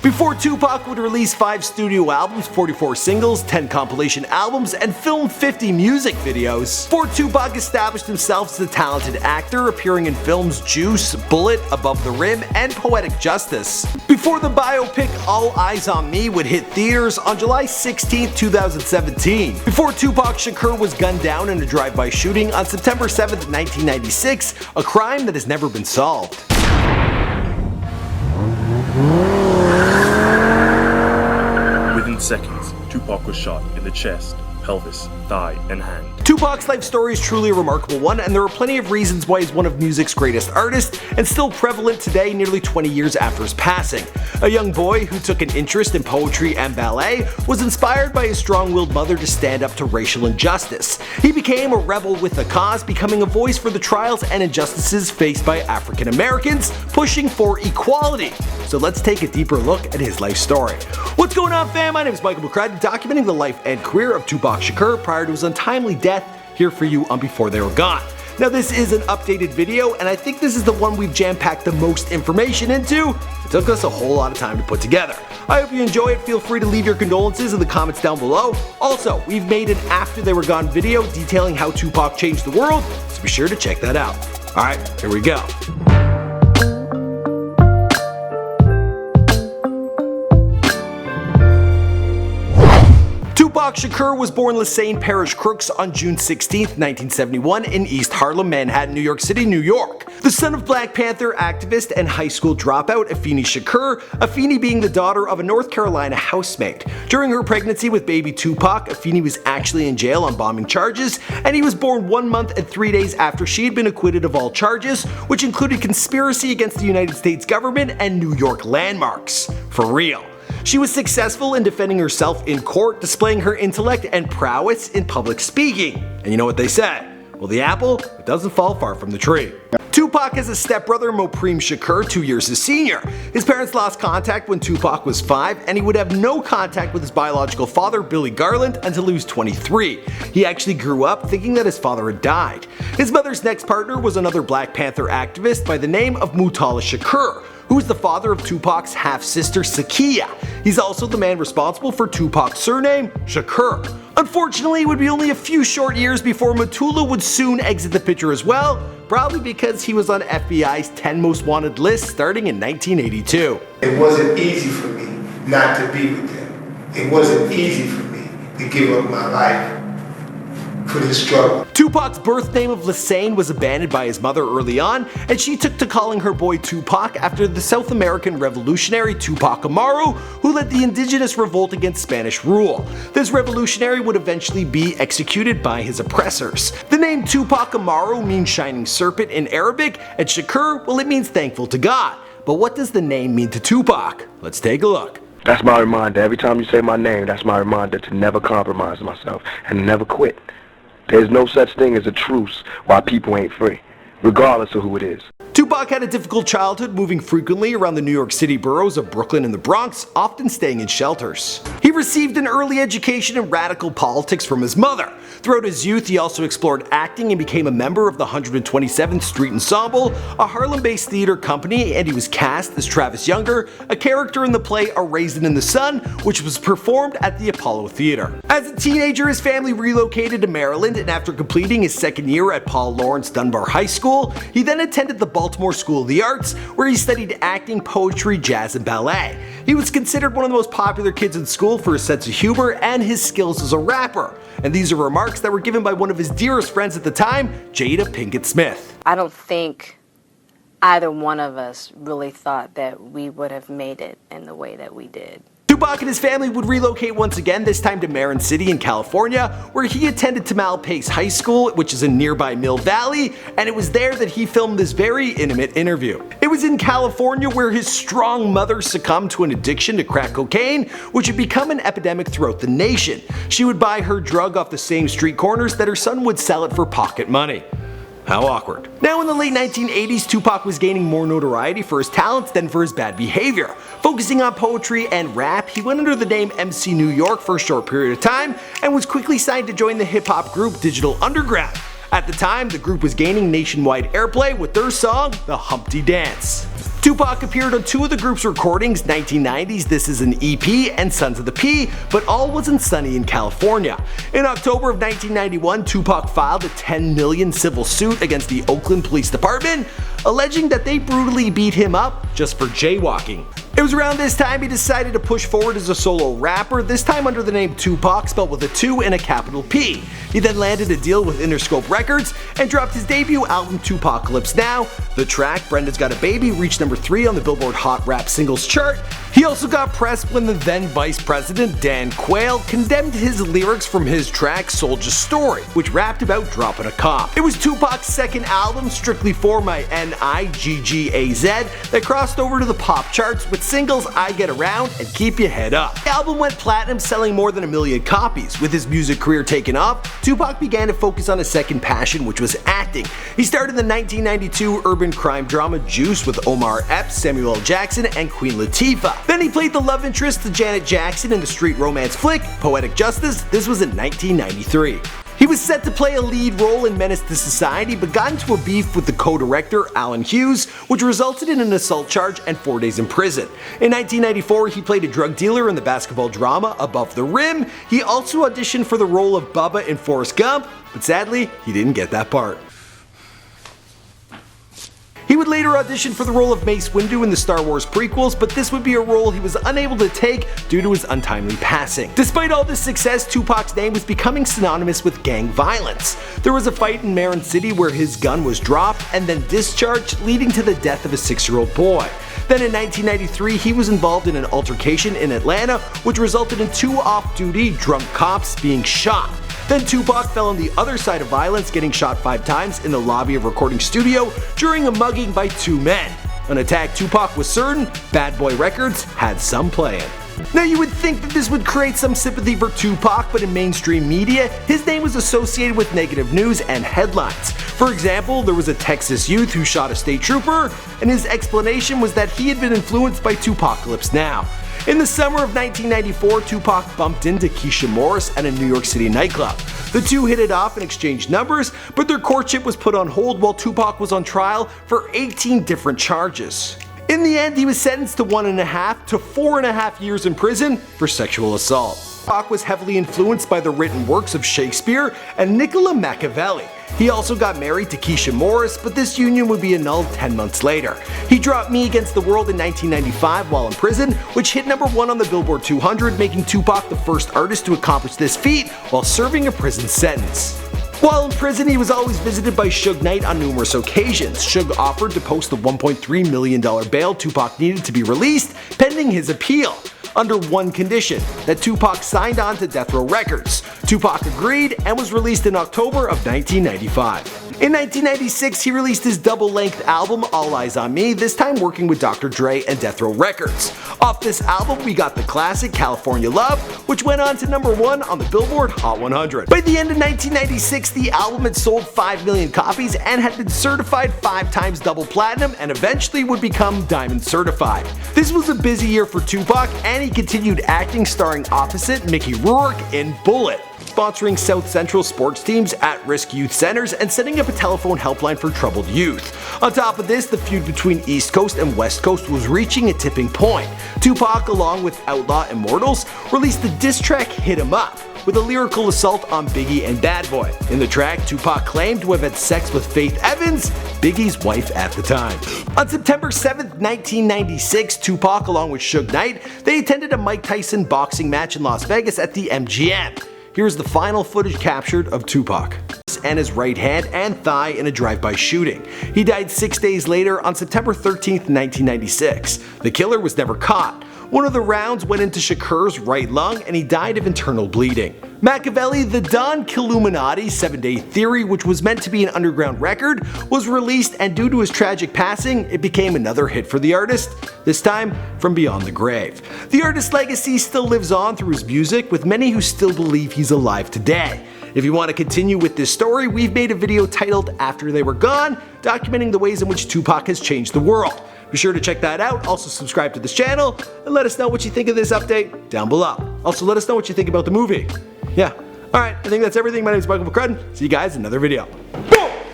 Before Tupac would release 5 studio albums, 44 singles, 10 compilation albums, and film 50 music videos, before Tupac established himself as a talented actor, appearing in films Juice, Bullet, Above the Rim, and Poetic Justice. Before the biopic All Eyez on Me would hit theaters on July 16, 2017. Before TuPac Shakur was gunned down in a drive-by shooting on September 7, 1996, a crime that has never been solved. Within seconds, Tupac was shot in the chest, pelvis, thigh, and hand. Tupac's life story is truly a remarkable one, and there are plenty of reasons why he's one of music's greatest artists and still prevalent today nearly 20 years after his passing. A young boy who took an interest in poetry and ballet was inspired by his strong-willed mother to stand up to racial injustice. He became a rebel with a cause, becoming a voice for the trials and injustices faced by African Americans, pushing for equality. So let's take a deeper look at his life story. What's going on, fam? My name is Michael McCruddy, documenting the life and career of TuPac Shakur prior to his untimely death, here for you on Before They Were Gone. Now, this is an updated video, and I think this is the one we've jam-packed the most information into. It took us a whole lot of time to put together. I hope you enjoy it. Feel free to leave your condolences in the comments down below. Also, we've made an After They Were Gone video detailing how Tupac changed the world, so be sure to check that out. Alright, here we go. Tupac Shakur was born Lassane Parish Crooks on June 16, 1971 in East Harlem, Manhattan, New York City, New York. The son of Black Panther activist and high school dropout Afeni Shakur, Afeni being the daughter of a North Carolina housemaid. During her pregnancy with baby Tupac, Afeni was actually in jail on bombing charges, and he was born 1 month and 3 days after she had been acquitted of all charges, which included conspiracy against the United States government and New York landmarks. For real. She was successful in defending herself in court, displaying her intellect and prowess in public speaking. And you know what they say? Well, the apple, it doesn't fall far from the tree. Tupac has a stepbrother, Mopreme Shakur, 2 years his senior. His parents lost contact when Tupac was 5, and he would have no contact with his biological father, Billy Garland, until he was 23. He actually grew up thinking that his father had died. His mother's next partner was another Black Panther activist by the name of Mutala Shakur, who is the father of Tupac's half-sister Sakia. He's also the man responsible for Tupac's surname, Shakur. Unfortunately, it would be only a few short years before Mutula would soon exit the picture as well, probably because he was on FBI's 10 most wanted list starting in 1982. It wasn't easy for me not to be with them. It wasn't easy for me to give up my life for this struggle. Tupac's birth name of Lassane was abandoned by his mother early on, and she took to calling her boy Tupac after the South American revolutionary Tupac Amaru, who led the indigenous revolt against Spanish rule. This revolutionary would eventually be executed by his oppressors. The name Tupac Amaru means shining serpent in Arabic, and Shakur, well, it means thankful to God. But what does the name mean to Tupac? Let's take a look. That's my reminder. Every time you say my name, that's my reminder to never compromise myself and never quit. There's no such thing as a truce while people ain't free, regardless of who it is. Tupac had a difficult childhood, moving frequently around the New York City boroughs of Brooklyn and the Bronx, often staying in shelters. He received an early education in radical politics from his mother. Throughout his youth, he also explored acting and became a member of the 127th Street Ensemble, a Harlem-based theater company, and he was cast as Travis Younger, a character in the play A Raisin in the Sun, which was performed at the Apollo Theater. As a teenager, his family relocated to Maryland, and after completing his second year at Paul Laurence Dunbar High School, he then attended the Baltimore School of the Arts, where he studied acting, poetry, jazz, and ballet. He was considered one of the most popular kids in school for his sense of humor and his skills as a rapper. And these are remarks that were given by one of his dearest friends at the time, Jada Pinkett Smith. I don't think either one of us really thought that we would have made it in the way that we did. Tupac and his family would relocate once again, this time to Marin City in California, where he attended Tamalpais High School, which is in nearby Mill Valley, and it was there that he filmed this very intimate interview. It was in California where his strong mother succumbed to an addiction to crack cocaine, which had become an epidemic throughout the nation. She would buy her drug off the same street corners that her son would sell it for pocket money. How awkward. Now in the late 1980s, Tupac was gaining more notoriety for his talents than for his bad behavior. Focusing on poetry and rap, he went under the name MC New York for a short period of time and was quickly signed to join the hip-hop group Digital Underground. At the time, the group was gaining nationwide airplay with their song, The Humpty Dance. TuPac appeared on two of the group's recordings, 1990's This Is an EP and Sons of the P, but all wasn't sunny in California. In October of 1991, TuPac filed a $10 million civil suit against the Oakland Police Department, alleging that they brutally beat him up just for jaywalking. It was around this time he decided to push forward as a solo rapper, this time under the name TuPac, spelled with a 2 and a capital P. He then landed a deal with Interscope Records and dropped his debut album TuPacalypse Now. The track, Brenda's Got a Baby, reached number 3 on the Billboard Hot Rap Singles chart. He also got pressed when the then Vice President Dan Quayle condemned his lyrics from his track Soulja Story, which rapped about dropping a cop. It was TuPac's second album, Strictly for My N.I.G.G.A.Z, that crossed over to the pop charts with singles I Get Around and Keep Your Head Up. The album went platinum, selling more than 1 million copies. With his music career taking off, TuPac began to focus on his second passion, which was acting. He starred in the 1992 urban crime drama Juice with Omar Epps, Samuel L. Jackson, and Queen Latifah. Then he played the love interest to Janet Jackson in the street romance flick Poetic Justice. This was in 1993. He was set to play a lead role in Menace to Society, but got into a beef with the co-director Alan Hughes, which resulted in an assault charge and 4 days in prison. In 1994, he played a drug dealer in the basketball drama Above the Rim. He also auditioned for the role of Bubba in Forrest Gump, but sadly, he didn't get that part. He would later audition for the role of Mace Windu in the Star Wars prequels, but this would be a role he was unable to take due to his untimely passing. Despite all this success, TuPac's name was becoming synonymous with gang violence. There was a fight in Marin City where his gun was dropped and then discharged, leading to the death of a 6-year-old boy. Then in 1993, he was involved in an altercation in Atlanta, which resulted in 2 off-duty drunk cops being shot. Then TuPac fell on the other side of violence, getting shot 5 times in the lobby of a recording studio during a mugging by 2 men. On attack, TuPac was certain Bad Boy Records had some playing. Now you would think that this would create some sympathy for TuPac, but in mainstream media, his name was associated with negative news and headlines. For example, there was a Texas youth who shot a state trooper, and his explanation was that he had been influenced by TuPacalypse Now. In the summer of 1994, TuPac bumped into Keisha Morris at a New York City nightclub. The two hit it off and exchanged numbers, but their courtship was put on hold while TuPac was on trial for 18 different charges. In the end, he was sentenced to 1.5 to 4.5 years in prison for sexual assault. TuPac was heavily influenced by the written works of Shakespeare and Niccolo Machiavelli. He also got married to Keisha Morris, but this union would be annulled 10 months later. He dropped Me Against the World in 1995 while in prison, which hit number 1 on the Billboard 200, making TuPac the first artist to accomplish this feat while serving a prison sentence. While in prison, he was always visited by Suge Knight on numerous occasions. Suge offered to post the $1.3 million bail TuPac needed to be released, pending his appeal, under one condition, that TuPac signed on to Death Row Records. TuPac agreed and was released in October of 1995. In 1996, he released his double-length album All Eyez on Me, this time working with Dr. Dre and Death Row Records. Off this album, we got the classic California Love, which went on to number 1 on the Billboard Hot 100. By the end of 1996, the album had sold 5 million copies and had been certified 5 times double platinum and eventually would become diamond certified. This was a busy year for TuPac, and he continued acting, starring opposite Mickey Rourke in Bullet, sponsoring South Central sports teams, at-risk youth centers, and setting up a telephone helpline for troubled youth. On top of this, the feud between East Coast and West Coast was reaching a tipping point. TuPac, along with Outlaw Immortals, released the diss track Hit 'Em Up, with a lyrical assault on Biggie and Bad Boy. In the track, TuPac claimed to have had sex with Faith Evans, Biggie's wife at the time. On September 7th, 1996, TuPac, along with Suge Knight, they attended a Mike Tyson boxing match in Las Vegas at the MGM. Here's the final footage captured of TuPac and his right hand and thigh in a drive-by shooting. He died 6 days later on September 13th, 1996. The killer was never caught. One of the rounds went into Shakur's right lung and he died of internal bleeding. Machiavelli, the Don Killuminati 7-Day Theory, which was meant to be an underground record, was released, and due to his tragic passing, it became another hit for the artist, this time from beyond the grave. The artist's legacy still lives on through his music, with many who still believe he's alive today. If you want to continue with this story, we've made a video titled After They Were Gone, documenting the ways in which TuPac has changed the world. Be sure to check that out, also subscribe to this channel, and let us know what you think of this update down below. Also, let us know what you think about the movie. Yeah. Alright, I think that's everything. My name is Michael McCrudden. See you guys in another video.